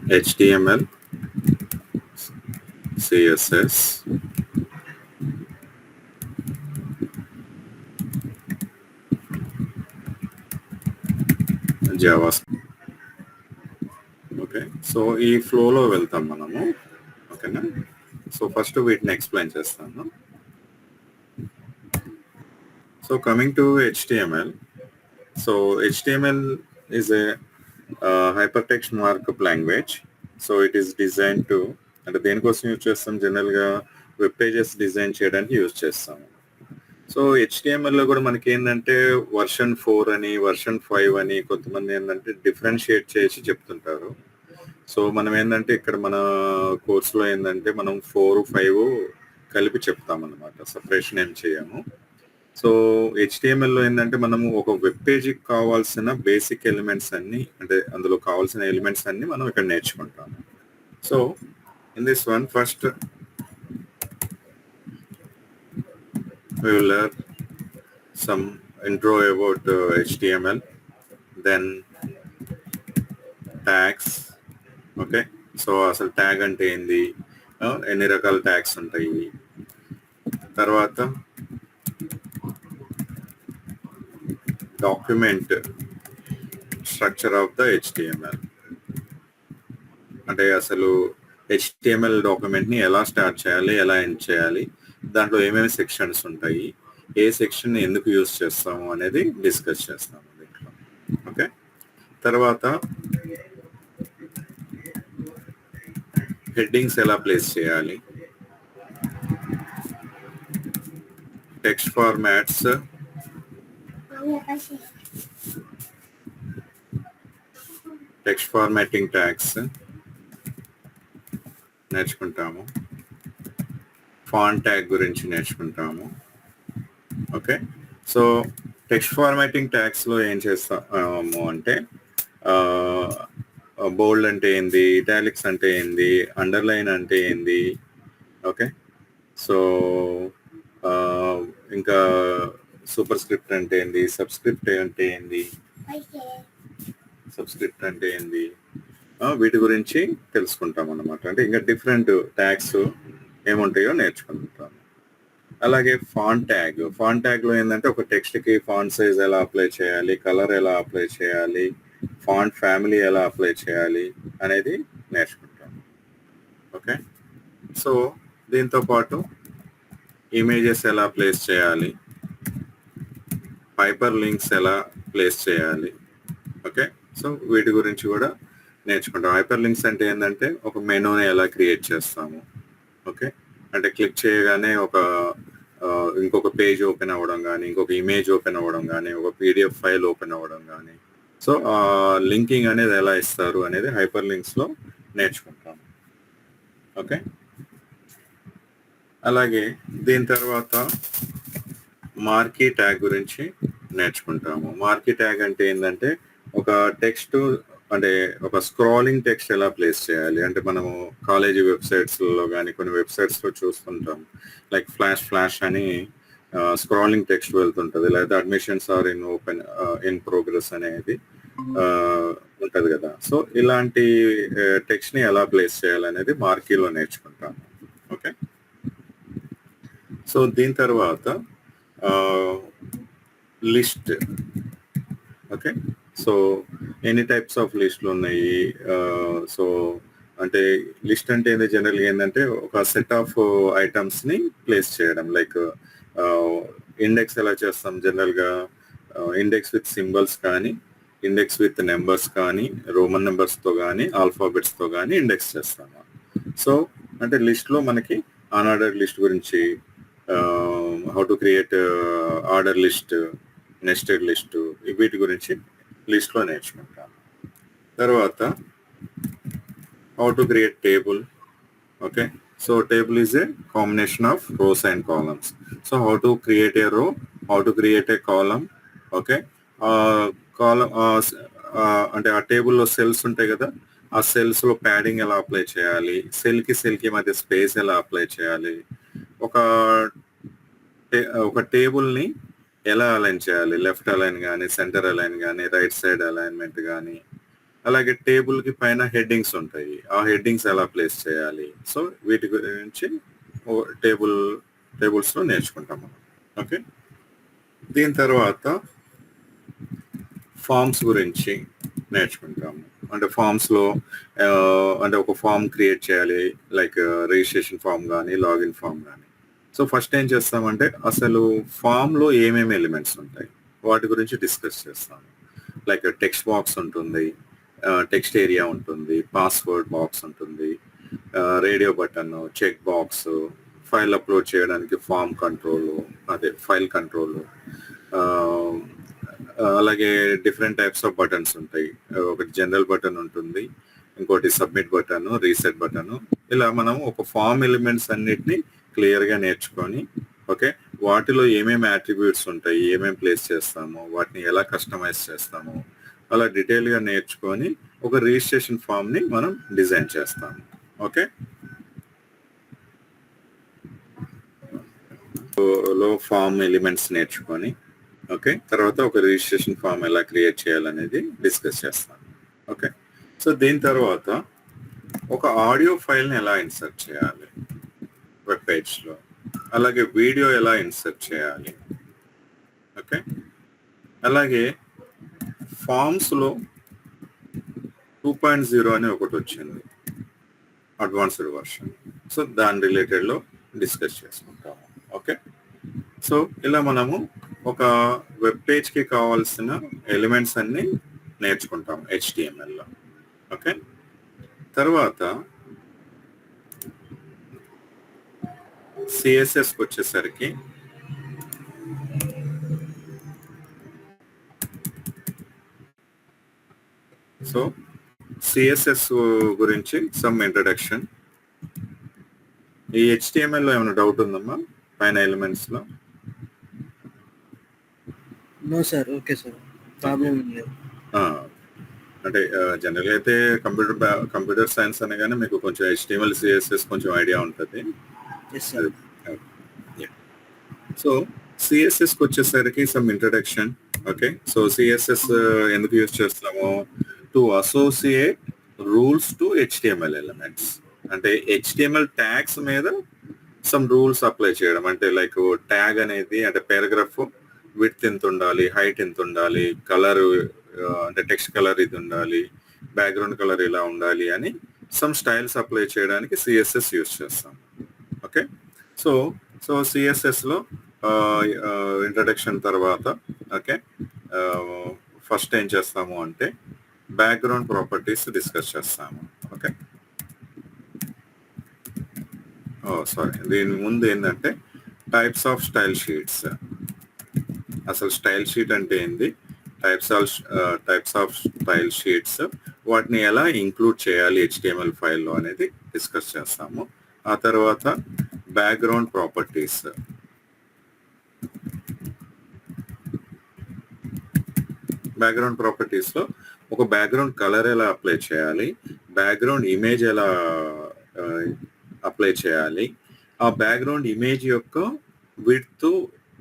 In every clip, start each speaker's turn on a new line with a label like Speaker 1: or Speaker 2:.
Speaker 1: HTML, CSS, JavaScript. Okay, so ఈ ఫ్లోలో వెళ్తాం మనము. ఓకేనా, సో ఫస్ట్ వీటిని ఎక్స్ప్లెయిన్ చేస్తాను. So coming to HTML. So HTML is a hypertext markup language. So it is design to, అంటే దేనికోసం యూజ్ చేస్తాం, జనరల్గా వెబ్ పేజెస్ డిజైన్ చేయడానికి యూజ్ చేస్తాము. సో HTMLలో కూడా మనకి ఏంటంటే వర్షన్ 4 అని, వర్షన్ 5 అని కొంతమంది ఏంటంటే డిఫరెన్షియేట్ చేసి చెప్తుంటారు. సో మనం ఏంటంటే ఇక్కడ మన కోర్సులో ఏంటంటే మనం 4, 5 కలిపి చెప్తామన్నమాట, సపరేషన్ ఏం చేయము. సో HTMLలో ఏంటంటే మనము ఒక వెబ్ పేజీకి కావాల్సిన బేసిక్ ఎలిమెంట్స్ అన్ని, అంటే అందులో కావాల్సిన ఎలిమెంట్స్ అన్ని మనం ఇక్కడ నేర్చుకుంటాము. So in this one first we will learn some intro about HTML, then tags. Okay, so అసలు ట్యాగ్ అంటే ఏంది, ఎన్ని రకాల ట్యాగ్స్ ఉంటాయి, తర్వాత document structure of the HTML, అంటే అసలు HTML డాక్యుమెంట్ని ఎలా స్టార్ట్ చేయాలి, ఎలా ఎండ్ చేయాలి, దాంట్లో ఏమేమి సెక్షన్స్ ఉంటాయి, ఏ సెక్షన్ ఎందుకు యూజ్ చేస్తాము అనేది డిస్కస్ చేస్తాము దీంట్లో. ఓకే, తర్వాత హెడ్డింగ్స్ ఎలా ప్లేస్ చేయాలి, text formats, text formatting tags నేర్చుకుంటాము, ఫాంట్ ట్యాగ్ గురించి నేర్చుకుంటాము. ఓకే, సో టెక్స్ట్ ఫార్మాటింగ్ ట్యాగ్స్లో ఏం చేస్తాము అంటే బోల్డ్ అంటే ఏంది, ఇటాలిక్స్ అంటే ఏంది, అండర్లైన్ అంటే ఏంది. ఓకే, సో ఇంకా సూపర్ స్క్రిప్ట్ అంటే ఏంది, సబ్స్క్రిప్ట్ అంటే ఏంది, సబ్స్క్రిప్ట్ అంటే ఏంది, వీటి గురించి తెలుసుకుంటాం అన్నమాట. అంటే ఇంకా డిఫరెంట్ ట్యాగ్స్ ఏముంటాయో నేర్చుకుంటాము. అలాగే ఫాంట్ ట్యాగ్, ఫాంట్ ట్యాగ్లో ఏంటంటే ఒక టెక్స్ట్కి ఫాంట్ సైజ్ ఎలా అప్లై చేయాలి, కలర్ ఎలా అప్లై చేయాలి, ఫాంట్ ఫ్యామిలీ ఎలా అప్లై చేయాలి అనేది నేర్చుకుంటాము. ఓకే, సో దీంతో పాటు ఇమేజెస్ ఎలా ప్లేస్ చేయాలి, హైపర్ లింక్స్ ఎలా ప్లేస్ చేయాలి. ఓకే, సో వీటి గురించి కూడా నేర్చుకుంటాం. హైపర్ లింక్స్ అంటే ఏంటంటే ఒక మెనూని ఎలా క్రియేట్ చేస్తాము. ఓకే, అంటే క్లిక్ చేయగానే ఒక ఇంకొక పేజ్ ఓపెన్ అవ్వడం కానీ, ఇంకొక ఇమేజ్ ఓపెన్ అవ్వడం కానీ, ఒక PDF ఫైల్ ఓపెన్ అవ్వడం కానీ, సో లింకింగ్ అనేది ఎలా ఇస్తారు అనేది హైపర్ లింక్స్లో నేర్చుకుంటాము. ఓకే, అలాగే దీని తర్వాత మార్కీ ట్యాగ్ గురించి నేర్చుకుంటాము. మార్కీ ట్యాగ్ అంటే ఏంటంటే ఒక టెక్స్ట్, అంటే ఒక స్క్రాలింగ్ టెక్స్ట్ ఎలా ప్లేస్ చేయాలి. అంటే మనము కాలేజీ వెబ్సైట్స్లో కానీ కొన్ని వెబ్సైట్స్లో చూస్తుంటాం, లైక్ ఫ్లాష్ అని స్క్రాలింగ్ టెక్స్ట్ వెళ్తుంటుంది, లేదా అడ్మిషన్స్ ఆర్ ఇన్ ప్రోగ్రెస్ అనేది ఉంటుంది కదా. సో ఇలాంటి టెక్స్ట్ని ఎలా ప్లేస్ చేయాలనేది మార్కీలో నేర్చుకుంటాము. ఓకే, సో దీని తర్వాత లిస్ట్. ఓకే, సో ఎన్ని టైప్స్ ఆఫ్ లిస్టులు ఉన్నాయి. సో అంటే లిస్ట్ అంటే జనరల్గా ఏంటంటే ఒక సెట్ ఆఫ్ ఐటమ్స్ని ప్లేస్ చేయడం, లైక్ ఇండెక్స్ ఎలా చేస్తాం జనరల్గా, ఇండెక్స్ విత్ సింబల్స్ కానీ, ఇండెక్స్ విత్ నెంబర్స్ కానీ, రోమన్ నెంబర్స్తో కానీ, ఆల్ఫాబెట్స్తో కానీ ఇండెక్స్ చేస్తాము. సో అంటే లిస్ట్లో మనకి అన్ఆర్డర్డ్ లిస్ట్ గురించి, how to create order list, nested list, వీటి గురించి లిస్ట్లో నేర్చుకుంటాను. తర్వాత how to create table. Okay, so table is a combination of rows and columns. So how to create a row, how to create a column. Okay, column అంటే ఆ టేబుల్లో cells ఉంటాయి కదా, ఆ సెల్స్లో ప్యాడింగ్ ఎలా అప్లై చేయాలి, సెల్కి మధ్య స్పేస్ ఎలా అప్లై చేయాలి, ఒక టేబుల్ని ఎలా అలైన్ చేయాలి, లెఫ్ట్ అలైన్ కానీ, సెంటర్ అలైన్ కానీ, రైట్ సైడ్ అలైన్మెంట్ కానీ, అలాగే టేబుల్కి పైన హెడ్డింగ్స్ ఉంటాయి, ఆ హెడ్డింగ్స్ ఎలా ప్లేస్ చేయాలి. సో వీటి గురించి టేబుల్స్లో నేర్చుకుంటాం మనం. ఓకే, దీని తర్వాత ఫామ్స్ గురించి నేర్చుకుంటాము. అంటే ఫామ్స్లో అంటే ఒక ఫామ్ క్రియేట్ చేయాలి, లైక్ రిజిస్ట్రేషన్ ఫామ్ కానీ లాగిన్ ఫామ్ కానీ. సో ఫస్ట్ ఏం చేస్తామంటే అసలు ఫామ్లో ఏమేమి ఎలిమెంట్స్ ఉంటాయి వాటి గురించి డిస్కస్ చేస్తాము. లైక్ టెక్స్ట్ బాక్స్ ఉంటుంది, టెక్స్ట్ ఏరియా ఉంటుంది, పాస్వర్డ్ బాక్స్ ఉంటుంది, radio button, check box, file upload చేయడానికి ఫామ్ కంట్రోల్, అదే ఫైల్ కంట్రోల్, అలాగే డిఫరెంట్ టైప్స్ ఆఫ్ బటన్స్ ఉంటాయి. ఒకటి జనరల్ బటన్ ఉంటుంది, ఇంకోటి సబ్మిట్ బటన్, రీసెట్ బటన్. ఇలా మనం ఒక ఫామ్ ఎలిమెంట్స్ అన్నిటిని క్లియర్గా నేర్చుకొని, ఓకే, వాటిలో ఏమేమి అట్రిబ్యూట్స్ ఉంటాయి, ఏమేమి ప్లేస్ చేస్తాము, వాటిని ఎలా కస్టమైజ్ చేస్తాము, అలా డీటెయిల్గా నేర్చుకొని ఒక రిజిస్ట్రేషన్ ఫామ్ని మనం డిజైన్ చేస్తాము. ఓకే, లో ఫామ్ ఎలిమెంట్స్ నేర్చుకొని, ఓకే, తర్వాత ఒక రిజిస్ట్రేషన్ ఫామ్ ఎలా క్రియేట్ చేయాలనేది డిస్కస్ చేస్తాం. ఓకే, సో దీని తర్వాత ఒక ఆడియో ఫైల్ని ఎలా ఇన్సర్ట్ చేయాలి వెబ్ పేజ్లో, అలాగే వీడియో ఎలా ఇన్సర్ట్ చేయాలి. ఓకే, అలాగే ఫామ్స్లో 2.0 అని ఒకటి వచ్చింది, అడ్వాన్స్డ్ వర్షన్. సో దాని రిలేటెడ్లో డిస్కస్ చేసుకుంటాము. ఓకే, సో ఇలా మనము ఒక వెబ్ పేజ్కి కావాల్సిన ఎలిమెంట్స్ అన్ని నేర్చుకుంటాం HTMLలో. ఓకే, తర్వాత CSSకి వచ్చేసరికి సో CSS గురించి సమ్ ఇంట్రడక్షన్. ఈ HTMLలో ఏమైనా డౌట్ ఉందమ్మా పైన ఎలిమెంట్స్లో?
Speaker 2: No sir, okay sir, problem లేదు.
Speaker 1: అంటే జనరల్గా అయితే కంప్యూటర్ సైన్స్ అనగానే మీకు కొంచెం HTML CSS కొంచెం ఐడియా ఉంటుంది. సో CSSకి వచ్చేసరికి some introduction. Okay, so CSS ఎందుకు యూజ్ చేస్తాము? To associate rules to HTML elements. అంటే HTML ట్యాగ్స్ మీద సమ్ రూల్స్ అప్లై చేయడం. అంటే లైక్ ట్యాగ్ అనేది అంటే పారాగ్రాఫ్ విడ్త్ ఎంత ఉండాలి, హైట్ ఎంత ఉండాలి, కలర్ అంటే టెక్స్ట్ కలర్ ఇది ఉండాలి, బ్యాక్గ్రౌండ్ కలర్ ఇలా ఉండాలి అని సమ్ స్టైల్స్ అప్లై చేయడానికి CSS యూజ్ చేస్తాం. ఓకే, సో CSSలో ఇంట్రడక్షన్ తర్వాత, ఓకే, ఫస్ట్ ఏం చేస్తాము అంటే బ్యాక్గ్రౌండ్ ప్రాపర్టీస్ డిస్కస్ చేస్తాము. ఓకే, సారీ, దీని ముందు ఏంటంటే టైప్స్ ఆఫ్ స్టైల్ షీట్స్. అసలు స్టైల్ షీట్ అంటే ఏంది, టైప్స్ ఆఫ్ స్టైల్ షీట్స్, వాటిని ఎలా ఇంక్లూడ్ చేయాలి HTML ఫైల్లో అనేది డిస్కస్ చేస్తాము. ఆ తర్వాత బ్యాక్గ్రౌండ్ ప్రాపర్టీస్. బ్యాక్గ్రౌండ్ ప్రాపర్టీస్లో ఒక బ్యాక్గ్రౌండ్ కలర్ ఎలా అప్లై చేయాలి, బ్యాక్గ్రౌండ్ ఇమేజ్ ఎలా అప్లై చేయాలి, ఆ బ్యాక్గ్రౌండ్ ఇమేజ్ యొక్క విడ్త్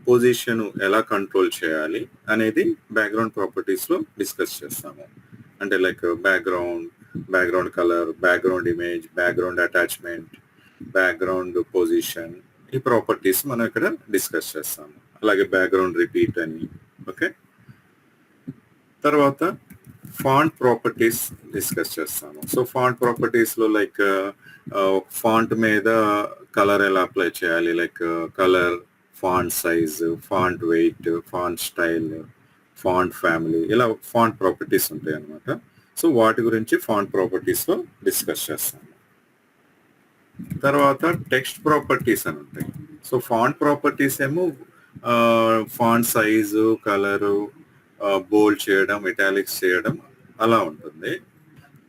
Speaker 1: పొజిషన్ ఎలా కంట్రోల్ చేయాలి అనేది బ్యాక్గ్రౌండ్ ప్రాపర్టీస్లో డిస్కస్ చేస్తాము. అంటే like background colour, background image, background attachment, background position, ఈ ప్రాపర్టీస్ మనం ఇక్కడ డిస్కస్ చేస్తాము. అలాగే బ్యాక్గ్రౌండ్ రిపీట్ అని. ఓకే, తర్వాత ఫాంట్ ప్రాపర్టీస్ డిస్కస్ చేస్తాము. సో ఫాంట్ ప్రాపర్టీస్లో లైక్ ఫాంట్ మీద కలర్ ఎలా అప్లై చేయాలి, like colour, font size, font wait, font style, font family, ఇలా ఫాంట్ ప్రాపర్టీస్ ఉంటాయి అన్నమాట. సో వాటి గురించి ఫాంట్ ప్రాపర్టీస్లో డిస్కస్ చేస్తాము. తర్వాత టెక్స్ట్ ప్రాపర్టీస్ అని ఉంటాయి. సో ఫాంట్ ప్రాపర్టీస్ ఏమో ఫాంట్ సైజు, కలరు, బోల్డ్ చేయడం, ఇటాలిక్స్ చేయడం అలా ఉంటుంది.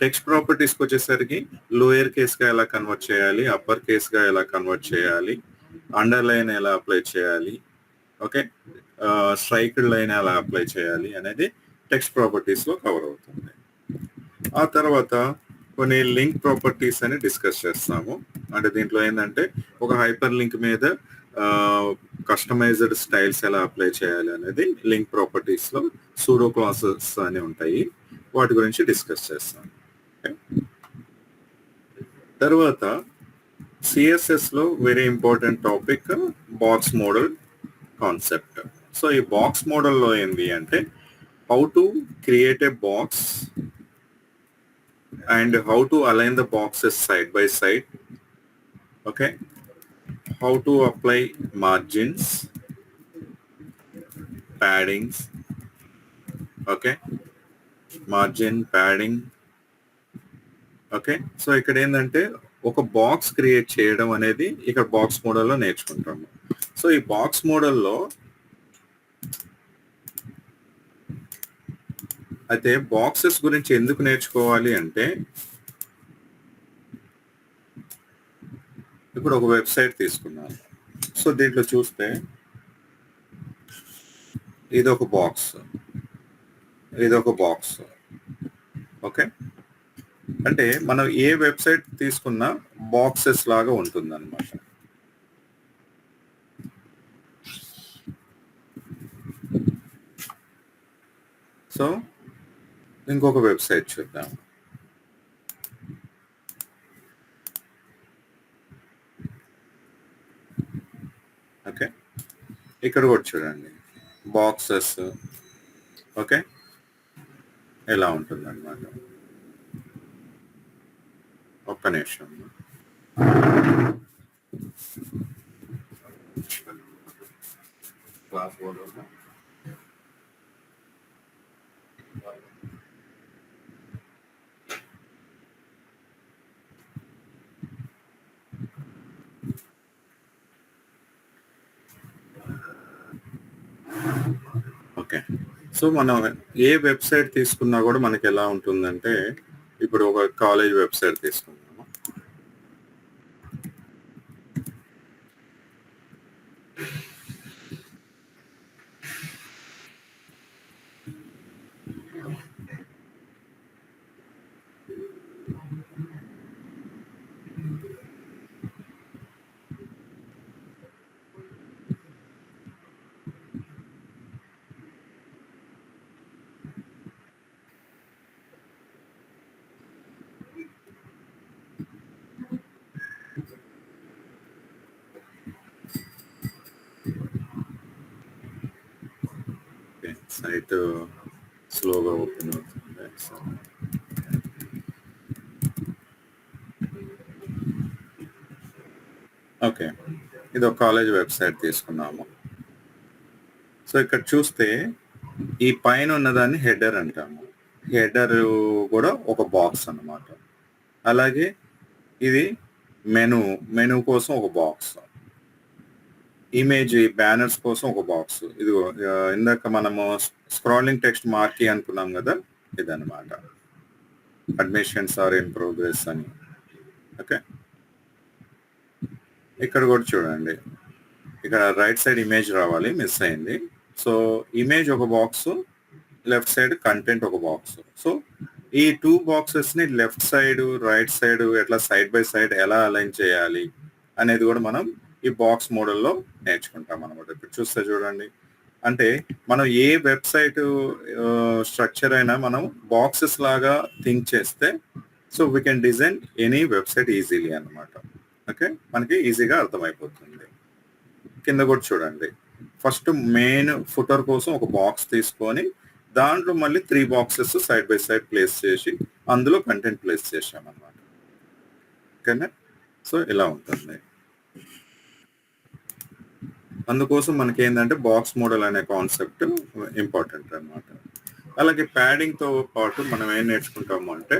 Speaker 1: టెక్స్ట్ ప్రాపర్టీస్కి వచ్చేసరికి లోయర్ కేస్గా ఎలా కన్వర్ట్ చేయాలి, అప్పర్ కేస్గా ఎలా కన్వర్ట్ చేయాలి, అండర్లైన్ ఎలా అప్లై చేయాలి, ఓకే, స్ట్రైక్డ్ లైన్ ఎలా అప్లై చేయాలి అనేది టెక్స్ట్ ప్రాపర్టీస్లో కవర్ అవుతుంది. ఆ తర్వాత కొన్ని లింక్ ప్రాపర్టీస్ అని డిస్కస్ చేస్తాము. అంటే దీంట్లో ఏంటంటే ఒక హైపర్ లింక్ మీద కస్టమైజ్డ్ స్టైల్స్ ఎలా అప్లై చేయాలి అనేది లింక్ ప్రాపర్టీస్లో సూడో క్లాసెస్ అని ఉంటాయి. వాటి గురించి డిస్కస్ చేస్తాం. Okay? తర్వాత సిఎస్ఎస్ లో very important topic box model concept. So ఈ బాక్స్ మోడల్లో ఏంటి అంటే how to create A box and how to align the boxes side by side. Okay, how to apply margins, paddings. Okay, margin, padding. Okay, so ఇక్కడ ఏంటంటే ఒక box create చేయడం అనేది ఇక్కడ బాక్స్ మోడల్లో నేర్చుకుంటాము. సో ఈ బాక్స్ మోడల్లో అయితే బాక్సెస్ గురించి ఎందుకు నేర్చుకోవాలి అంటే, ఇప్పుడు ఒక వెబ్సైట్ తీసుకున్నాను. సో దీంట్లో చూస్తే ఇదొక బాక్స్, ఇదొక బాక్స్. ఓకే, అంటే మనం ఏ వెబ్సైట్ తీసుకున్నా బాక్సెస్ లాగా ఉంటుంది అనమాట. సో ఇంకొక వెబ్సైట్ చూద్దాం. ఓకే, ఇక్కడ కూడా చూడండి బాక్సెస్. ఓకే, ఎలా ఉంటుంది అనమాట. ఒక్క నిమిషం. Class board okay. సో మనం ఏ వెబ్సైట్ తీసుకున్నా కూడా మనకి ఎలా ఉంటుందంటే, ఇప్పుడు ఒక కాలేజ్ వెబ్సైట్ తీసుకున్నాము. సైట్ స్లోగా ఓపెన్ అవుతుంది. ఓకే, ఇది ఒక కాలేజ్ వెబ్సైట్ తీసుకున్నాము. సో ఇక్కడ చూస్తే ఈ పైన ఉన్నదాన్ని హెడర్ అంటాము. హెడర్ కూడా ఒక బాక్స్ అన్నమాట. అలాగే ఇది మెనూ కోసం ఒక బాక్స్, ఇమేజ్ బ్యానర్స్ కోసం ఒక బాక్స్. ఇదిగో ఇందాక మనము స్క్రాలింగ్ టెక్స్ట్ మార్కీ అనుకున్నాం కదా, ఇదన్నమాట. అడ్మిషన్స్ ఆర్ ఇన్ ప్రోగ్రెస్ అని. ఓకే, ఇక్కడ కూడా చూడండి, ఇక్కడ రైట్ సైడ్ ఇమేజ్ రావాలి, మిస్ అయింది. సో ఇమేజ్ ఒక బాక్స్, లెఫ్ట్ సైడ్ కంటెంట్ ఒక బాక్స్. సో ఈ టూ బాక్సెస్ని లెఫ్ట్ సైడ్ రైట్ సైడ్ ఎట్లా సైడ్ బై సైడ్ ఎలా అలైన్ చేయాలి అనేది కూడా మనం ఈ బాక్స్ మోడల్లో నేర్చుకుంటాం అనమాట. ఇప్పుడు చూస్తే చూడండి, అంటే మనం ఏ వెబ్సైట్ స్ట్రక్చర్ అయినా మనం బాక్సెస్ లాగా థింక్ చేస్తే so we can design any website easily అనమాట. ఓకే, మనకి ఈజీగా అర్థమైపోతుంది. కింద కూడా చూడండి, ఫస్ట్ మెయిన్ ఫుటర్ కోసం ఒక బాక్స్ తీసుకొని దాంట్లో మళ్ళీ 3 boxes side by side place చేసి అందులో కంటెంట్ ప్లేస్ చేసామన్నమాట. ఓకేనా, సో ఇలా ఉంటుంది. అందుకోసం మనకి ఏంటంటే బాక్స్ మోడల్ అనే కాన్సెప్ట్ ఇంపార్టెంట్ అన్నమాట. అలాగే ప్యాడింగ్తో పాటు మనం ఏం నేర్చుకుంటాము అంటే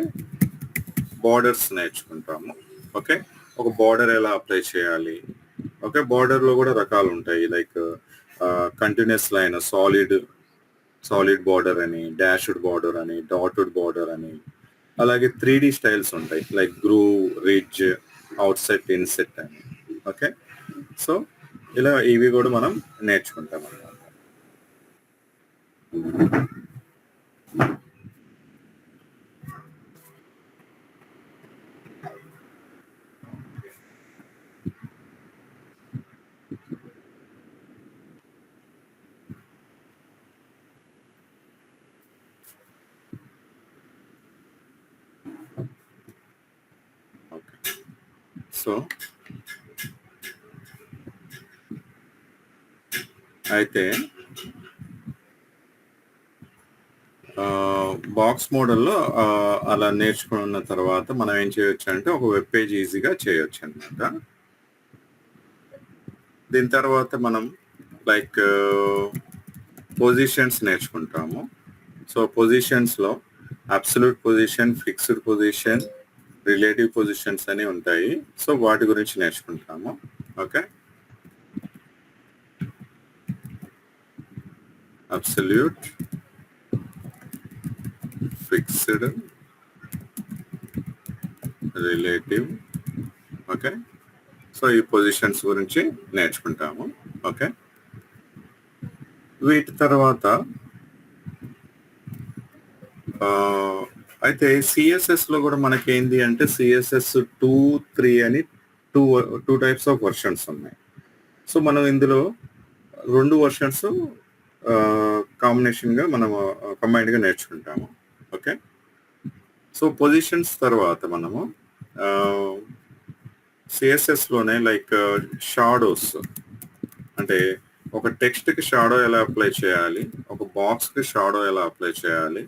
Speaker 1: బార్డర్స్ నేర్చుకుంటాము. ఓకే, ఒక బార్డర్ ఎలా అప్లై చేయాలి. ఓకే, బార్డర్లో కూడా రకాలు ఉంటాయి, like continuous line, solid border అని, డాష్డ్ బార్డర్ అని, డాటెడ్ బార్డర్ అని. అలాగే 3D స్టైల్స్ ఉంటాయి, like groove, ridge, outset, INCET అని. ఓకే, సో ఇలా ఇవి కూడా మనం నేర్చుకుంటాం అన్నమాట. సో అయితే బాక్స్ మోడల్లో అలా నేర్చుకున్న తర్వాత మనం ఏం చేయొచ్చు అంటే ఒక వెబ్ పేజ్ ఈజీగా చేయొచ్చు అనమాట. దీని తర్వాత మనం లైక్ పొజిషన్స్ నేర్చుకుంటాము. సో పొజిషన్స్లో absolute position, fixed position, relative positions అని ఉంటాయి. సో వాటి గురించి నేర్చుకుంటాము. Okay, absolute, fixed, relative. Okay, so ఈ పొజిషన్స్ గురించి నేర్చుకుంటాము. ఓకే, వీటి తర్వాత అయితే సిఎస్ఎస్లో కూడా మనకి ఏంటి అంటే సిఎస్ఎస్ 2, 3 అని టూ టైప్స్ ఆఫ్ వర్షన్స్ ఉన్నాయి. సో మనం ఇందులో 2 వర్షన్స్ కాంబినేషన్గా మనం కంబైన్డ్గా నేర్చుకుంటాము. ఓకే, సో పొజిషన్స్ తర్వాత మనము సిఎస్ఎస్లోనే లైక్ షాడోస్, అంటే ఒక టెక్స్ట్కి షాడో ఎలా అప్లై చేయాలి, ఒక బాక్స్కి షాడో ఎలా అప్లై చేయాలి.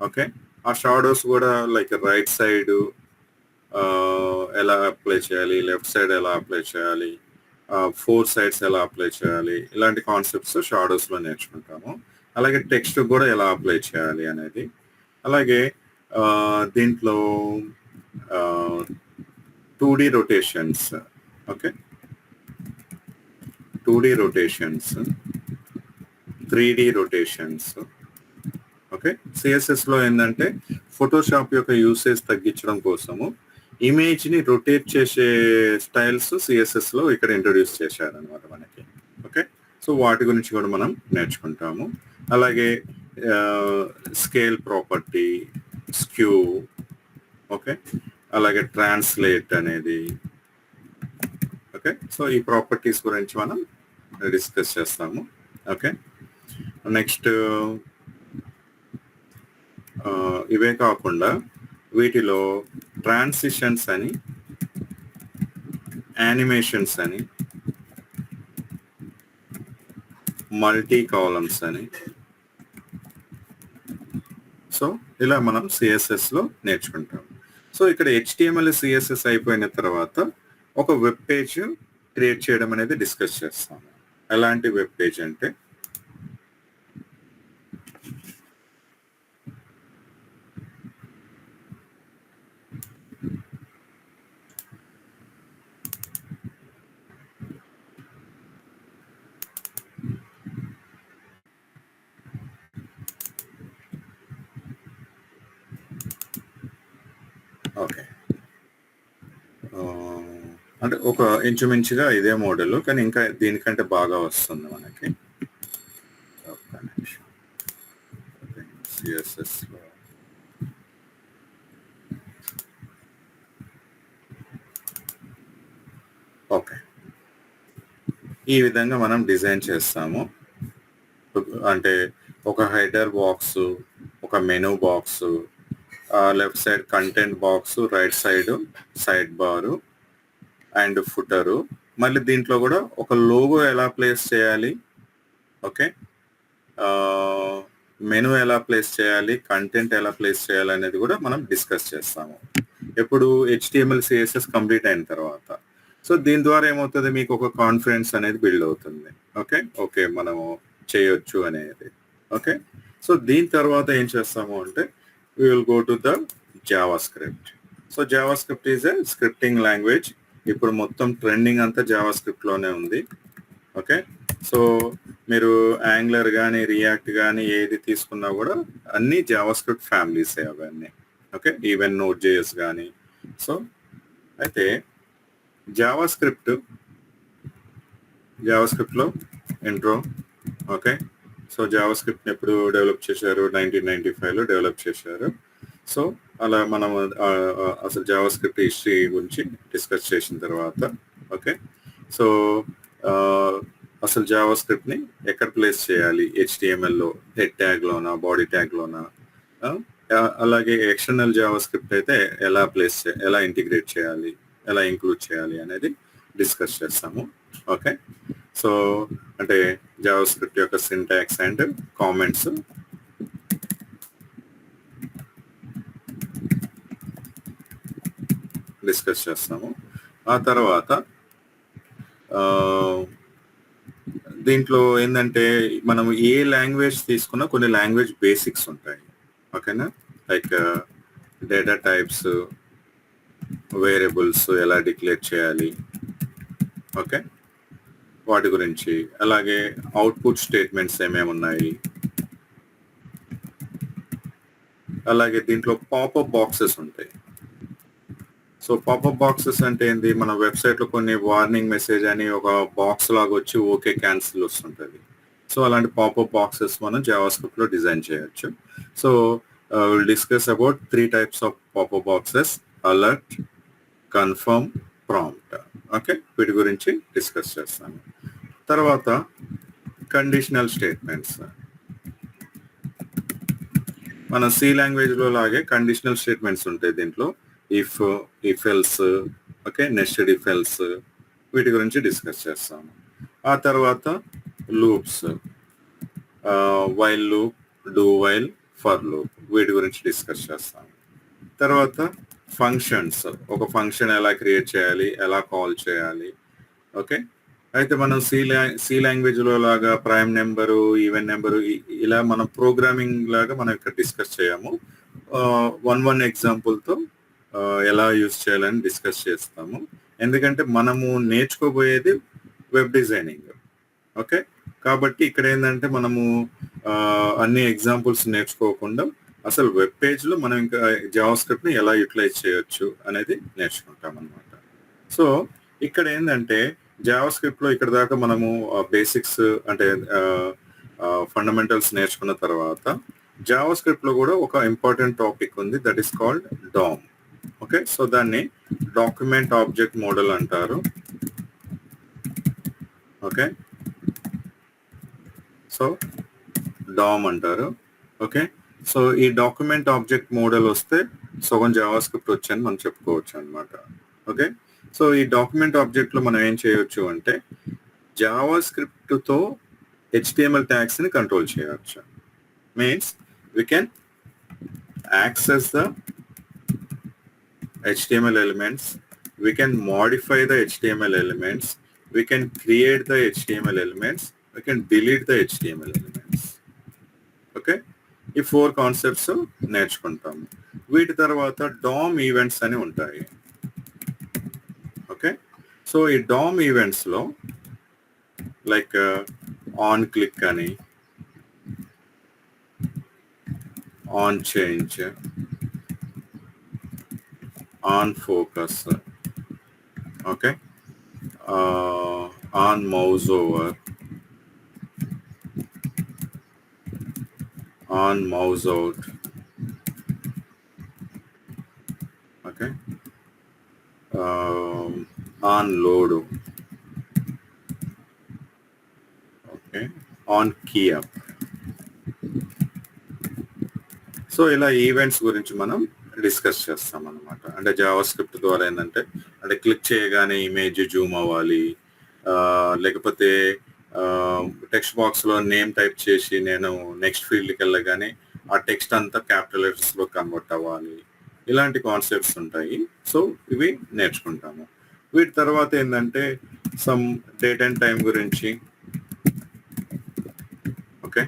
Speaker 1: ఓకే, ఆ షాడోస్ కూడా లైక్ రైట్ సైడ్ ఎలా అప్లై చేయాలి, లెఫ్ట్ సైడ్ ఎలా అప్లై చేయాలి, 4 సైడ్స్ ఎలా అప్లై చేయాలి, ఇలాంటి కాన్సెప్ట్స్ షాడోస్లో నేర్చుకుంటాము. అలాగే టెక్స్ట్ కూడా ఎలా అప్లై చేయాలి అనేది. అలాగే దీంట్లో 2D rotations. Okay, 2D rotations, 3D rotations. Okay, సిఎస్ఎస్లో ఏంటంటే ఫోటోషాప్ యొక్క యూసేజ్ తగ్గించడం కోసము ఇమేజ్ని రొటేట్ చేసే స్టైల్స్ సిఎస్ఎస్లో ఇక్కడ ఇంట్రొడ్యూస్ చేశారనమాట మనకి. ఓకే, సో వాటి గురించి కూడా మనం నేర్చుకుంటాము. అలాగే స్కేల్ ప్రాపర్టీ, స్క్యూ. ఓకే, అలాగే ట్రాన్స్లేట్ అనేది. ఓకే, సో ఈ ప్రాపర్టీస్ గురించి మనం డిస్కస్ చేస్తాము. ఓకే, నెక్స్ట్ ఇవే కాకుండా వీటిలో ట్రాన్సిషన్స్ అని, యానిమేషన్స్ అని, మల్టీ కాలమ్స్ అని, సో ఇలా మనం సిఎస్ఎస్లో నేర్చుకుంటాం. సో ఇక్కడ HTML CSS అయిపోయిన తర్వాత ఒక వెబ్ పేజ్ క్రియేట్ చేయడం అనేది డిస్కస్ చేస్తాము. ఎలాంటి వెబ్ పేజ్ అంటే ఓకే, అంటే ఒక ఇంచుమించుగా ఇదే మోడల్, కానీ ఇంకా దీనికంటే బాగా వస్తుంది మనకి. సిఎస్ఎస్లో ఓకే, ఈ విధంగా మనం డిజైన్ చేస్తాము. అంటే ఒక హెడర్ బాక్స్, ఒక menu box, left side content box, right side side bar and footer. మళ్ళీ దీంట్లో కూడా ఒక లోగో ఎలా ప్లేస్ చేయాలి, ఓకే, మెనూ ఎలా ప్లేస్ చేయాలి, కంటెంట్ ఎలా ప్లేస్ చేయాలి అనేది కూడా మనం డిస్కస్ చేస్తాము ఎప్పుడు HTML CSS కంప్లీట్ అయిన తర్వాత. సో దీని ద్వారా ఏమవుతుంది, మీకు ఒక కాన్ఫిడెన్స్ అనేది బిల్డ్ అవుతుంది. ఓకే ఓకే, మనము చేయొచ్చు అనేది. ఓకే, సో దీని తర్వాత ఏం చేస్తాము అంటే we will go to the JavaScript. So JavaScript is a scripting language. ఇప్పుడు మొత్తం ట్రెండింగ్ అంతా జావాస్క్రిప్ట్లోనే ఉంది. ఓకే, సో మీరు యాంగ్లర్ కానీ రియాక్ట్ కానీ ఏది తీసుకున్నా కూడా అన్ని జావాస్క్రిప్ట్ ఫ్యామిలీసే అవన్నీ. ఓకే, ఈవెన్ Node.js కానీ. సో అయితే జావాస్క్రిప్ట్లో ఇంట్రో. ఓకే, సో జావాస్క్రిప్ట్ని ఎప్పుడు డెవలప్ చేశారు, 1995లో డెవలప్ చేశారు. సో అలా మనం అసలు జావాస్క్రిప్ట్ హిస్టరీ గురించి డిస్కస్ చేసిన తర్వాత, ఓకే, సో అసలు జావాస్క్రిప్ట్ని ఎక్కడ ప్లేస్ చేయాలి, HTMLలో హెడ్ ట్యాగ్లోనా, బాడీ ట్యాగ్లోనా, అలాగే ఎక్స్టర్నల్ జావాస్క్రిప్ట్ అయితే ఎలా ఇంటిగ్రేట్ చేయాలి, ఎలా ఇంక్లూడ్ చేయాలి అనేది డిస్కస్ చేస్తాము. ఓకే, సో అంటే జావా స్క్రిప్ట్ యొక్క సింటాక్స్ అండ్ కామెంట్స్ డిస్కస్ చేస్తాము. ఆ తర్వాత దీంట్లో ఏంటంటే మనం ఏ లాంగ్వేజ్ తీసుకున్నా కొన్ని లాంగ్వేజ్ బేసిక్స్ ఉంటాయి. ఓకేనా, లైక్ డేటా టైప్స్, వేరియబుల్స్ ఎలా డిక్లేర్ చేయాలి, ఓకే, వాటి గురించి, అలాగే అవుట్పుట్ స్టేట్మెంట్స్ ఏమేమి ఉన్నాయి, అలాగే దీంట్లో పాపప్ బాక్సెస్ ఉంటాయి. సో పాపప్ బాక్సెస్ అంటే ఏంటి, మన వెబ్సైట్లో కొన్ని వార్నింగ్ మెసేజ్ అని ఒక బాక్స్ లాగా వచ్చి ఓకే క్యాన్సిల్ వస్తుంటుంది. సో అలాంటి పాపప్ బాక్సెస్ మనం జావాస్క్రిప్ట్లో డిజైన్ చేయొచ్చు. So will discuss about 3 types of popup boxes: alert, confirm, prompt. Okay, వీటి గురించి డిస్కస్ చేస్తాను. తర్వాత కండిషనల్ స్టేట్మెంట్స్. మన సి లాంగ్వేజ్లో లాగే కండిషనల్ స్టేట్మెంట్స్ ఉంటాయి దీంట్లో. If else, okay, nested if else, వీటి గురించి డిస్కస్ చేస్తాము. ఆ తర్వాత loops, while loop, do while, for loop, వీటి గురించి డిస్కస్ చేస్తాము. తర్వాత ఫంక్షన్స్, ఒక ఫంక్షన్ ఎలా క్రియేట్ చేయాలి, ఎలా కాల్ చేయాలి. ఓకే, అయితే మనం సి లాంగ్వేజ్లో లాగా ప్రైమ్ నెంబరు, ఈవెన్ నెంబరు, ఇలా మనం ప్రోగ్రామింగ్ లాగా మనం ఇక్కడ డిస్కస్ చేయము. వన్ ఎగ్జాంపుల్తో ఎలా యూజ్ చేయాలని డిస్కస్ చేస్తాము. ఎందుకంటే మనము నేర్చుకోబోయేది వెబ్ డిజైనింగ్. ఓకే, కాబట్టి ఇక్కడ ఏంటంటే మనము అన్ని ఎగ్జాంపుల్స్ నేర్చుకోకుండా అసలు వెబ్ పేజ్లో మనం ఇంకా జావాస్క్రిప్ట్ని ఎలా యూటిలైజ్ చేయొచ్చు అనేది నేర్చుకుంటాం అన్నమాట. సో ఇక్కడ ఏంటంటే జావాస్క్రిప్ట్లో ఇక్కడ దాకా మనము బేసిక్స్ అంటే ఫండమెంటల్స్ నేర్చుకున్న తర్వాత జావాస్క్రిప్ట్లో కూడా ఒక ఇంపార్టెంట్ టాపిక్ ఉంది, that is called DOM. Okay, so దాన్ని డాక్యుమెంట్ ఆబ్జెక్ట్ మోడల్ అంటారు. ఓకే, సో డామ్ అంటారు. ఓకే, సో ఈ డాక్యుమెంట్ ఆబ్జెక్ట్ మోడల్ వస్తే సగం జావాస్క్రిప్ట్ వచ్చని మనం చెప్పుకోవచ్చు అనమాట. ఓకే, సో ఈ డాక్యుమెంట్ ఆబ్జెక్ట్లో మనం ఏం చేయొచ్చు అంటే జావాస్క్రిప్ట్తో HTML ట్యాగ్స్ని కంట్రోల్ చేయవచ్చు. Means we can access the HTML elements, we can modify the HTML elements, we can create the HTML elements, we can delete the HTML elements. Okay, ఈ 4 కాన్సెప్ట్స్ నేర్చుకుంటాము. వీటి తర్వాత డామ్ ఈవెంట్స్ అని ఉంటాయి. Okay, so ఈ DOM ఈవెంట్స్లో like on click అని, on change, on focus, okay, on mouse over, on mouse out, okay, on load, okay, on key up. So ఇలా ఈవెంట్స్ గురించి మనం డిస్కస్ చేస్తాం అన్నమాట. అంటే జావాస్క్రిప్ట్ ద్వారా ఏంటంటే అంటే క్లిక్ చేయగానే ఇమేజ్ జూమ్ అవ్వాలి, లేకపోతే టెక్స్ట్ బాక్స్లో నేమ్ టైప్ చేసి నేను నెక్స్ట్ ఫీల్డ్కి వెళ్ళగానే ఆ టెక్స్ట్ అంతా క్యాపిటల్ లెటర్స్లో కన్వర్ట్ అవ్వాలి. ఇలాంటి కాన్సెప్ట్స్ ఉంటాయి. సో ఇవి నేర్చుకుంటాము. వీటి తర్వాత ఏంటంటే సమ్ డేట్ అండ్ టైం గురించి, ఓకే,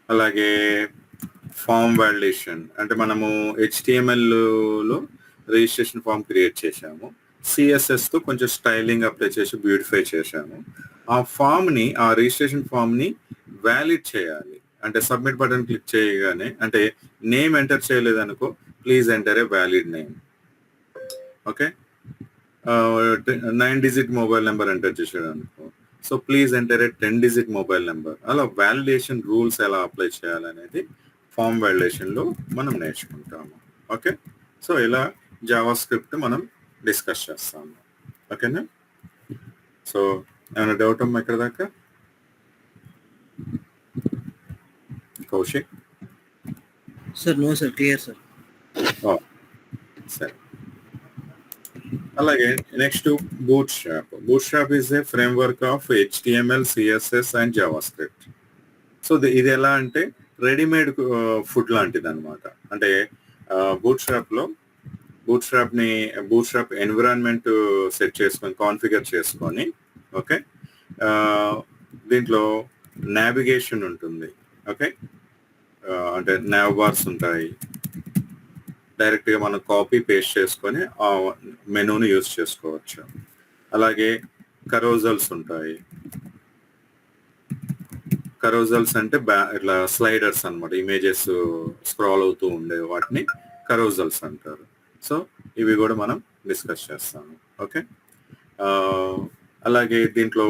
Speaker 1: అలాగే ఫామ్ వాలిడేషన్, అంటే మనము HTML-లో రిజిస్ట్రేషన్ ఫామ్ క్రియేట్ చేశాము, CSS-తో కొంచెం స్టైలింగ్ అప్లై చేసి బ్యూటిఫై చేశాము. ఆ ఫామ్ని, ఆ రిజిస్ట్రేషన్ ఫామ్ని వ్యాలిడ్ చేయాలి. అంటే సబ్మిట్ బటన్ క్లిక్ చేయగానే, అంటే నేమ్ ఎంటర్ చేయలేదనుకో, please enter a valid name. Okay, 9 digit mobile number enter చేసాడు అనుకో, so please enter a 10 digit mobile number. అలా వ్యాలిడేషన్ రూల్స్ ఎలా అప్లై చేయాలనేది ఫామ్ వాలిడేషన్లో మనం నేర్చుకుంటాము. ఓకే, సో ఇలా జావాస్క్రిప్ట్ మనం డిస్కస్ చేస్తాము. ఓకేనా, సో ఏమైనా డౌట్ అమ్మా ఇక్కడ దాకా? Kaushik?
Speaker 2: Sir no sir, clear sir.
Speaker 1: సరే, అలాగే next Bootstrap is a framework of HTML, CSS and Java script. So ఇది ఎలా అంటే రెడీమేడ్ ఫుడ్ లాంటిది అనమాట. అంటే బూట్ స్ట్రాప్ ఎన్విరాన్మెంట్ సెట్ చేసుకొని కాన్ఫిగర్ చేసుకొని, ఓకే, దీంట్లో నావిగేషన్ ఉంటుంది, ఓకే, అంటే nav బార్స్ ఉంటాయి. డైరెక్ట్గా మనం కాపీ పేస్ట్ చేసుకొని ఆ మెనూని యూజ్ చేసుకోవచ్చు. అలాగే కరోజల్స్ ఉంటాయి. కరోజల్స్ అంటే ఇట్లా స్లైడర్స్ అన్నమాట, ఇమేజెస్ స్క్రాల్ అవుతూ ఉండే వాటిని కరోజల్స్ అంటారు. సో ఇవి కూడా మనం డిస్కస్ చేస్తాము, ఓకే. అలాగే దీంట్లో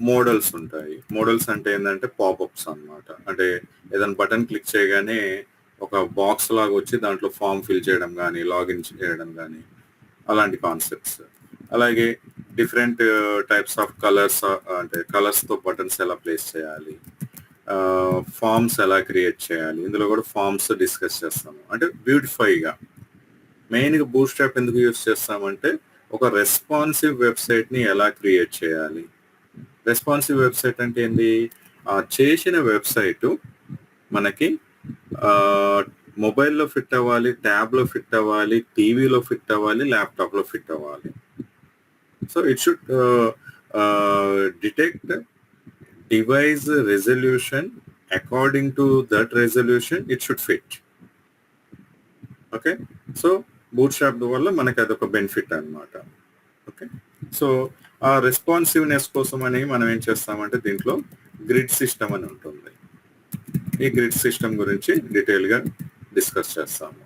Speaker 1: మోడల్స్ ఉంటాయి. మోడల్స్ అంటే ఏంటంటే పాపప్స్ అన్నమాట. అంటే ఏదైనా బటన్ క్లిక్ చేయగానే ఒక బాక్స్ లాగా వచ్చి దాంట్లో ఫామ్ ఫిల్ చేయడం కానీ, లాగిన్ చేయడం కానీ, అలాంటి కాన్సెప్ట్స్. అలాగే డిఫరెంట్ టైప్స్ ఆఫ్ కలర్స్, అంటే కలర్స్తో బటన్స్ ఎలా ప్లేస్ చేయాలి, ఫామ్స్ ఎలా క్రియేట్ చేయాలి, ఇందులో కూడా ఫామ్స్ డిస్కస్ చేస్తాము. అంటే బ్యూటిఫైగా మెయిన్గా బూట్ స్ట్రాప్ ఎందుకు యూజ్ చేస్తామంటే ఒక రెస్పాన్సివ్ వెబ్సైట్ని ఎలా క్రియేట్ చేయాలి. రెస్పాన్సివ్ వెబ్సైట్ అంటే ఏంది, చేసిన వెబ్సైట్ మనకి మొబైల్లో ఫిట్ అవ్వాలి, ట్యాబ్లో ఫిట్ అవ్వాలి, టీవీలో ఫిట్ అవ్వాలి, ల్యాప్టాప్లో ఫిట్ అవ్వాలి. So it should detect device resolution, according to that resolution it should fit, okay. So boot strap వల్ల మనకి అదొక బెనిఫిట్ అన్నమాట, ఓకే. సో ఆ రెస్పాన్సివ్నెస్ కోసం అని మనం ఏం చేస్తామంటే దీంట్లో గ్రిడ్ సిస్టమ్ అని ఉంటుంది. ఈ గ్రిడ్ సిస్టమ్ గురించి డీటెయిల్గా డిస్కస్ చేస్తాము,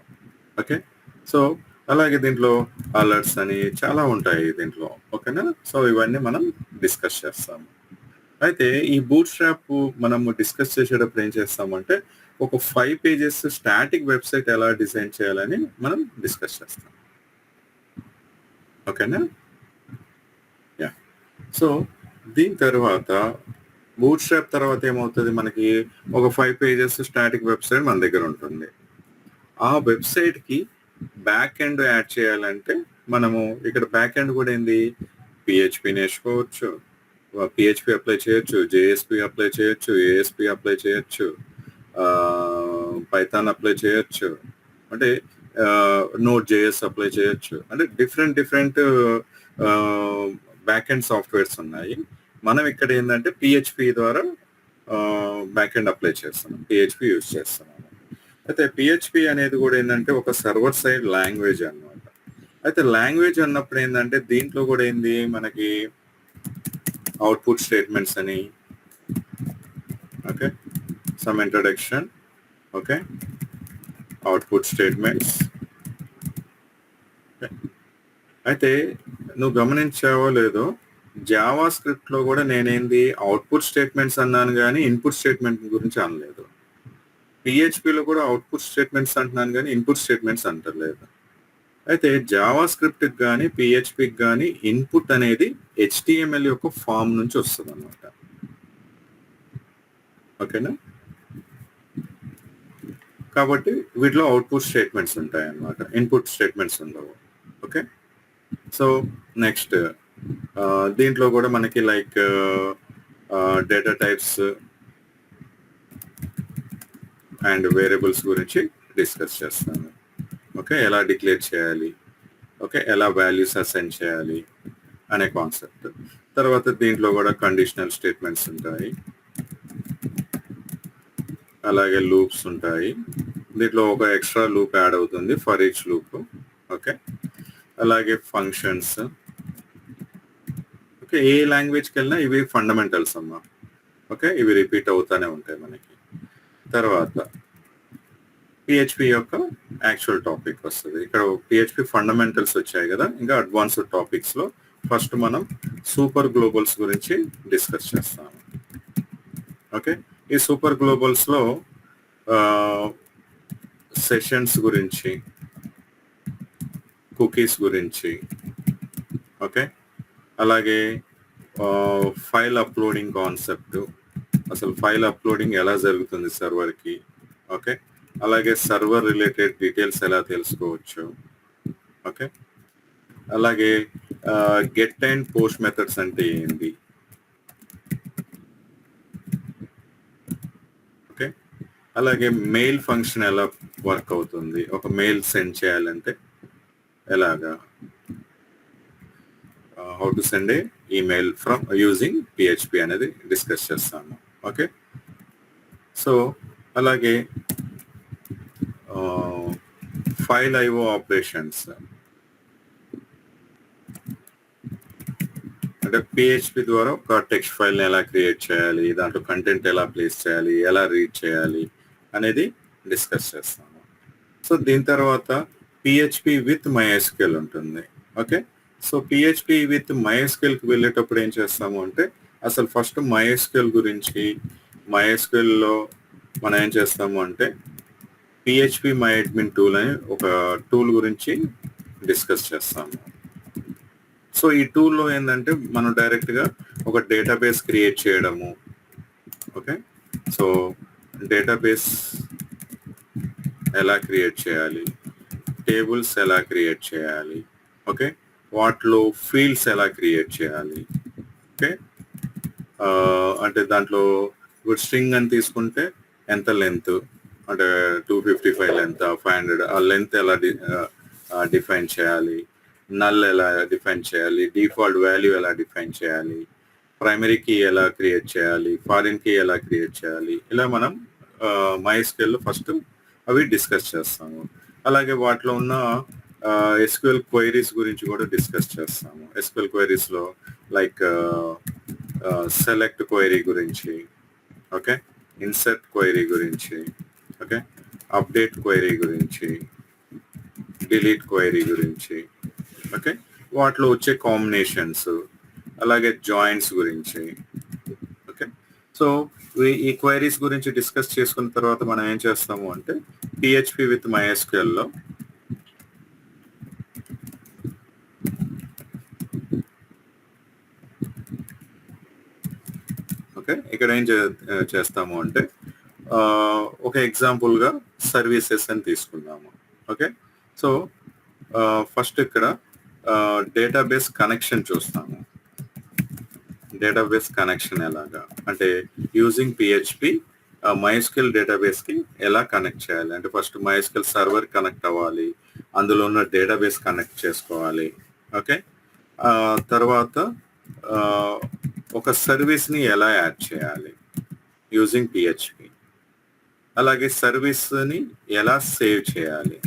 Speaker 1: ఓకే. సో అలాగే దీంట్లో అలర్ట్స్ అని చాలా ఉంటాయి దీంట్లో, ఓకేనా. సో ఇవన్నీ మనం డిస్కస్ చేస్తాము. అయితే ఈ బూట్ స్ట్రాప్ మనము డిస్కస్ చేసేటప్పుడు ఏం చేస్తామంటే ఒక 5 pages స్టాటిక్ వెబ్సైట్ ఎలా డిజైన్ చేయాలని మనం డిస్కస్ చేస్తాం, ఓకేనా. యా. సో దీని తర్వాత బూట్ స్ట్రాప్ తర్వాత ఏమవుతుంది, మనకి ఒక 5 pages స్టాటిక్ వెబ్సైట్ మన దగ్గర ఉంటుంది. ఆ వెబ్సైట్కి బ్యాక్ ఎండ్ యాడ్ చేయాలంటే మనము ఇక్కడ బ్యాక్ ఎండ్ కూడా ఏంది, PHP నేర్చుకోవచ్చు, PHP అప్లై చేయొచ్చు, JSP అప్లై చేయొచ్చు, ASP అప్లై చేయొచ్చు, పైథాన్ అప్లై చేయొచ్చు, అంటే Node.js అప్లై చేయొచ్చు. అంటే డిఫరెంట్ బ్యాక్ ఎండ్ సాఫ్ట్వేర్స్ ఉన్నాయి. మనం ఇక్కడ ఏంటంటే PHP ద్వారా బ్యాక్ ఎండ్ అప్లై చేస్తున్నాం, PHP యూజ్ చేస్తున్నాము. అయితే PHP అనేది కూడా ఏంటంటే ఒక సర్వర్ సైడ్ లాంగ్వేజ్ అన్నమాట. అయితే లాంగ్వేజ్ అన్నప్పుడు ఏంటంటే దీంట్లో కూడా ఏంది, మనకి అవుట్పుట్ స్టేట్మెంట్స్ అని, okay, some introduction, okay, output statements. అయితే నువ్వు గమనించావో లేదో, జావా స్క్రిప్ట్లో కూడా నేనేంది అవుట్పుట్ స్టేట్మెంట్స్ అన్నాను కానీ ఇన్పుట్ స్టేట్మెంట్ గురించి అనలేదు. PHPలో కూడా అవుట్పుట్ స్టేట్మెంట్స్ అంటున్నాను కానీ ఇన్పుట్ స్టేట్మెంట్స్ అంటలేదు. అయితే జావా స్క్రిప్ట్కి కానీ PHPకి కానీ ఇన్పుట్ అనేది HTML యొక్క ఫామ్ నుంచి వస్తుంది అన్నమాట, ఓకేనా. కాబట్టి వీటిలో అవుట్పుట్ స్టేట్మెంట్స్ ఉంటాయి అన్నమాట, ఇన్పుట్ స్టేట్మెంట్స్ ఉండవు, ఓకే. సో నెక్స్ట్ దీంట్లో కూడా మనకి like data types and variables గురించి డిస్కస్ చేస్తాను, ఓకే. ఎలా డిక్లేర్ చేయాలి, ఓకే, ఎలా వాల్యూస్ అసైన్ చేయాలి అనే కాన్సెప్ట్. తర్వాత దీంట్లో కూడా కండిషనల్ స్టేట్మెంట్స్ ఉంటాయి, అలాగే లూప్స్ ఉంటాయి. దీంట్లో ఒక ఎక్స్ట్రా లూప్ యాడ్ అవుతుంది ఫర్ ఈచ్ లూప్, ఓకే. అలాగే ఫంక్షన్స్, ఓకే. ఏ లాంగ్వేజ్కి వెళ్ళినా ఇవి ఫండమెంటల్స్ అమ్మా, ఓకే. ఇవి రిపీట్ అవుతూనే ఉంటాయి మనకి. తర్వాత PHP యొక్క యాక్చువల్ టాపిక్ వస్తుంది. ఇక్కడ PHP ఫండమెంటల్స్ వచ్చాయి కదా, ఇంకా అడ్వాన్స్డ్ టాపిక్స్లో ఫస్ట్ మనం సూపర్ గ్లోబల్స్ గురించి డిస్కస్ చేస్తాము, ఓకే. ఈ సూపర్ గ్లోబల్స్లో సెషన్స్ గురించి, కుకీస్ గురించి, ఓకే. అలాగే ఫైల్ అప్లోడింగ్ కాన్సెప్ట్, అసలు ఫైల్ అప్లోడింగ్ ఎలా జరుగుతుంది సర్వర్కి, ఓకే. అలాగే సర్వర్ రిలేటెడ్ డీటెయిల్స్ ఎలా తెలుసుకోవచ్చు, ఓకే. అలాగే గెట్ అండ్ పోస్ట్ మెథడ్స్ అంటే ఏంటి, ఓకే. అలాగే మెయిల్ ఫంక్షన్ ఎలా వర్క్ అవుతుంది, ఒక మెయిల్ సెండ్ చేయాలంటే ఎలాగా, how to send A email from using PHP అనేది డిస్కస్ చేస్తాము, ఓకే. సో అలాగే ఫైల్ ఐఓ ఆపరేషన్స్ అంటే పిహెచ్పి ద్వారా ఒక టెక్స్ట్ ఫైల్ని ఎలా క్రియేట్ చేయాలి, దాంట్లో కంటెంట్ ఎలా ప్లేస్ చేయాలి, ఎలా రీడ్ చేయాలి అనేది డిస్కస్ చేస్తాము. సో దీని తర్వాత పిహెచ్పి విత్ MySQL ఉంటుంది, ఓకే. సో పిహెచ్పి విత్ MySQLకి వెళ్ళేటప్పుడు ఏం చేస్తాము అంటే అసలు ఫస్ట్ MySQL గురించి, MySQLలో మనం ఏం చేస్తాము అంటే పిహెచ్పి MyAdmin టూల్ అని ఒక టూల్ గురించి డిస్కస్ చేస్తాము. సో ఈ టూల్లో ఏంటంటే మనం డైరెక్ట్గా ఒక డేటాబేస్ క్రియేట్ చేయడము, ఓకే. సో డేటాబేస్ ఎలా క్రియేట్ చేయాలి, టేబుల్స్ ఎలా క్రియేట్ చేయాలి, ఓకే, వాటిలో ఫీల్డ్స్ ఎలా క్రియేట్ చేయాలి, ఓకే. అంటే దాంట్లో ఇప్పుడు స్ట్రింగ్ అని తీసుకుంటే ఎంత లెంత్, అంటే 255 లెంత్, 500 ఆ లెంత్ ఎలా డిఫైన్ చేయాలి, నల్ ఎలా డిఫైన్ చేయాలి, డిఫాల్ట్ వాల్యూ ఎలా డిఫైన్ చేయాలి, ప్రైమరీ కీ ఎలా క్రియేట్ చేయాలి, ఫారిన్ కీ ఎలా క్రియేట్ చేయాలి, ఇలా మనం MySQL ఫస్ట్ అవి డిస్కస్ చేస్తాము. అలాగే వాటిలో ఉన్న SQL క్వైరీస్ గురించి కూడా డిస్కస్ చేస్తాము. SQL క్వైరీస్లో లైక్ సెలెక్ట్ క్వైరీ గురించి, ఓకే, ఇన్సర్ట్ క్వైరీ గురించి, ఓకే, అప్డేట్ క్వైరీ గురించి, డిలీట్ క్వైరీ గురించి, ఓకే, వాటిలో వచ్చే కాంబినేషన్స్, అలాగే జాయింట్స్ గురించి, ఓకే. సో ఈ క్వైరీస్ గురించి డిస్కస్ చేసుకున్న తర్వాత మనం ఏం చేస్తాము అంటే పిహెచ్పి విత్ MySQLలో ఓకే ఇక్కడ ఏం చేస్తాము అంటే ఒక ఎగ్జాంపుల్గా సర్వీసెస్ అని తీసుకున్నాము, ఓకే. సో ఫస్ట్ ఇక్కడ డేటాబేస్ కనెక్షన్ చూస్తాము. డేటాబేస్ కనెక్షన్ ఎలాగా అంటే యూజింగ్ పిహెచ్పి MySQL డేటాబేస్కి ఎలా కనెక్ట్ చేయాలి అంటే ఫస్ట్ MySQL సర్వర్ కనెక్ట్ అవ్వాలి, అందులో ఉన్న డేటాబేస్ కనెక్ట్ చేసుకోవాలి, ఓకే. తర్వాత ఒక సర్వీస్ని ఎలా యాడ్ చేయాలి యూజింగ్ పిహెచ్పి, అలాగే సర్వీస్ని ఎలా సేవ్ చేయాలి,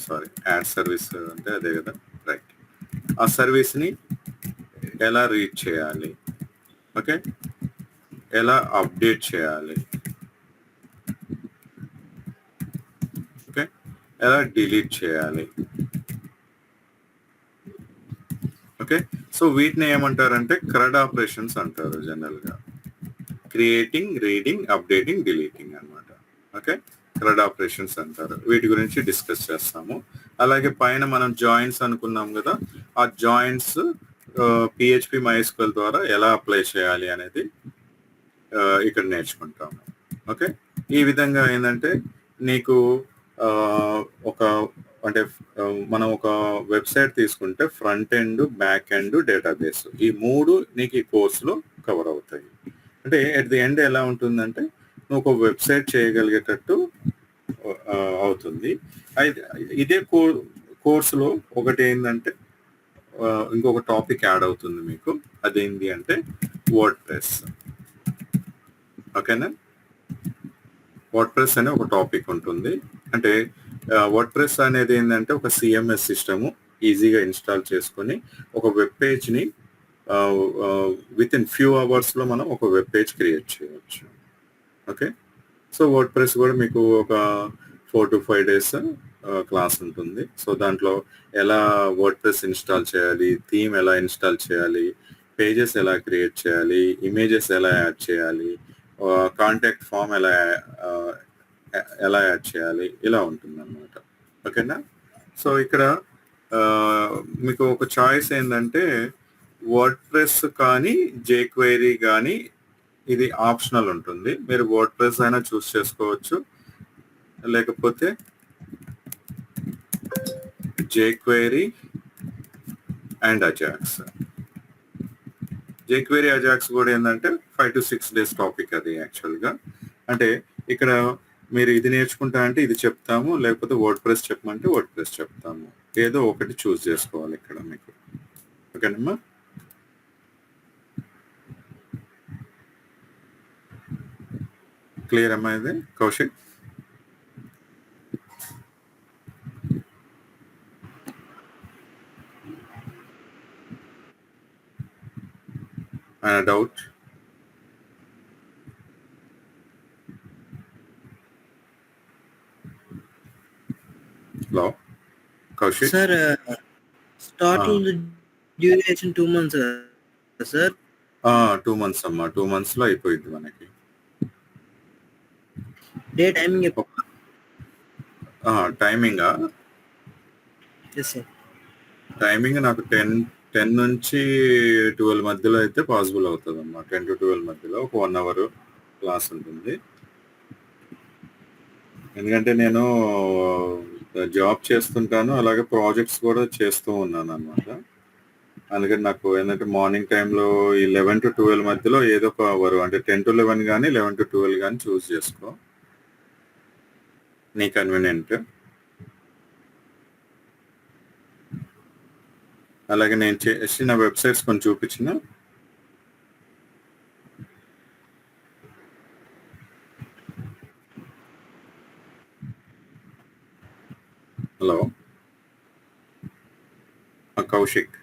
Speaker 1: సారీ యాడ్ సర్వీస్ అంటే అదే కదా, రైట్. ఆ సర్వీస్ని ఎలా రీడ్ చేయాలి, ఓకే, ఎలా అప్డేట్ చేయాలి, ఓకే, ఎలా డిలీట్ చేయాలి, ఓకే. సో వీటిని ఏమంటారంటే CRUD ఆపరేషన్స్ అంటారు జనరల్గా, క్రియేటింగ్, రీడింగ్, అప్డేటింగ్, డిలీటింగ్ అనమాట, ఓకే. CRUD ఆపరేషన్స్ అంటారు. వీటి గురించి డిస్కస్ చేస్తాము. అలాగే పైన మనం జాయింట్స్ అనుకున్నాం కదా, ఆ జాయింట్స్ పిహెచ్పి MySQL ద్వారా ఎలా అప్లై చేయాలి అనేది ఇక్కడ నేర్చుకుంటాము, ఓకే. ఈ విధంగా ఏంటంటే నీకు ఒక అంటే మనం ఒక వెబ్సైట్ తీసుకుంటే front end, back end, database ఈ మూడు నీకు ఈ కోర్సులో కవర్ అవుతాయి. అంటే ఎట్ ది ఎండ్ ఎలా ఉంటుందంటే నువ్వు ఒక వెబ్సైట్ చేయగలిగేటట్టు అవుతుంది. అయితే ఇదే కోర్సులో ఒకటి ఏంటంటే ఇంకొక టాపిక్ యాడ్ అవుతుంది మీకు, అదేంటి అంటే వర్డ్ ప్రెస్, ఓకేనా. వర్డ్ ప్రెస్ అనే ఒక టాపిక్ ఉంటుంది. అంటే వర్డ్ ప్రెస్ అనేది ఏంటంటే ఒక CMS సిస్టము ఈజీగా ఇన్స్టాల్ చేసుకొని ఒక వెబ్ పేజ్ని విత్ ఇన్ ఫ్యూ అవర్స్లో మనం ఒక వెబ్ పేజ్ క్రియేట్ చేయవచ్చు, ఓకే. సో వర్డ్ ప్రెస్ కూడా మీకు ఒక 4 to 5 days క్లాస్ ఉంటుంది. సో దాంట్లో ఎలా వర్డ్ ప్రెస్ ఇన్స్టాల్ చేయాలి, థీమ్ ఎలా ఇన్స్టాల్ చేయాలి, పేజెస్ ఎలా క్రియేట్ చేయాలి, ఇమేజెస్ ఎలా యాడ్ చేయాలి, కాంటాక్ట్ ఫామ్ ఎలా యాడ్ చేయాలి, ఇలా ఉంటుంది అన్నమాట, ఓకేనా. సో ఇక్కడ మీకు ఒక చాయిస్ ఏంటంటే వర్డ్ ప్రెస్ కానీ jQuery కానీ ఇది ఆప్షనల్ ఉంటుంది. మీరు వర్డ్ ప్రెస్ అయినా చూస్ చేసుకోవచ్చు, లేకపోతే jQuery and Ajax. JQuery Ajax కూడా ఏంటంటే 5 to 6 days టాపిక్ అది యాక్చువల్గా. అంటే ఇక్కడ మీరు ఇది నేర్చుకుంటా అంటే ఇది చెప్తాము, లేకపోతే వర్డ్ ప్రెస్ చెప్పమంటే వర్డ్ ప్రెస్ చెప్తాము. ఏదో ఒకటి చూస్ చేసుకోవాలి ఇక్కడ మీకు. ఓకేనమ్మా? క్లియర్ అమ్మా ఇది Kaushik? Doubt? Hello Kaushik?
Speaker 2: Sir total duration 2 months sir.
Speaker 1: 2 months అమ్మా. 2 months లో అయిపోయింది మనకి.
Speaker 2: డే టైమింగ్
Speaker 1: టైమింగా?
Speaker 2: Yes sir.
Speaker 1: టైమింగ్ నాకు 10 నుంచి 12 మధ్యలో అయితే పాసిబుల్ అవుతుంది అమ్మా. 10 to 12 మధ్యలో ఒక 1 hour క్లాస్ ఉంటుంది. ఎందుకంటే నేను జాబ్ చేస్తుంటాను, అలాగే ప్రాజెక్ట్స్ కూడా చేస్తూ ఉన్నాను అనమాట. అందుకని నాకు ఏంటంటే మార్నింగ్ టైంలో ఈ 11 to 12 మధ్యలో ఏదో ఒక అవర్, అంటే 10 to 11 కానీ 11 to 12 కానీ చూస్ చేసుకో, నీ కన్వీనియంట్. అలాగే నేను చేసిన వెబ్సైట్స్ కొన్ని చూపించిన. హలో కౌశిక్?